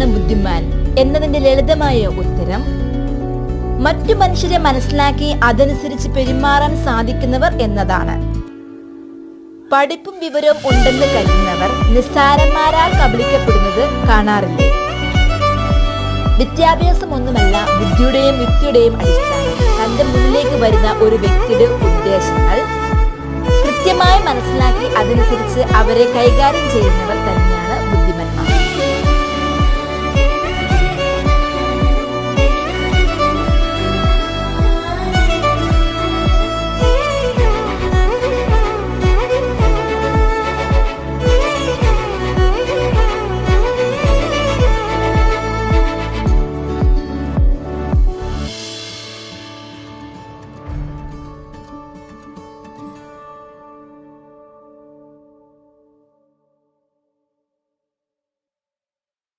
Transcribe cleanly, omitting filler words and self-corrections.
ആരാണ് ബുദ്ധിമാൻ എന്നതിന്റെ ലളിതമായ ഉത്തരം മറ്റു മനുഷ്യരെ മനസ്സിലാക്കി അതനുസരിച്ച് പെരുമാറാൻ സാധിക്കുന്നവർ എന്നതാണ്. പഠിപ്പും വിവരവും ഉണ്ടെന്ന് കരുതുന്നവർ നിസ്സാരന്മാരാൽ കബളിക്കപ്പെടുന്നത് കാണാറില്ലേ? വിദ്യാഭ്യാസം ഒന്നുമല്ല ബുദ്ധിയുടെയും യുക്തിയുടെയും അടിസ്ഥാനം. തന്റെ മുന്നിലേക്ക് വരുന്ന ഒരു വ്യക്തിയുടെ ഉദ്ദേശങ്ങൾ കൃത്യമായി മനസ്സിലാക്കി അതനുസരിച്ച് അവരെ കൈകാര്യം ചെയ്യുന്നവർ തന്നെയാണ്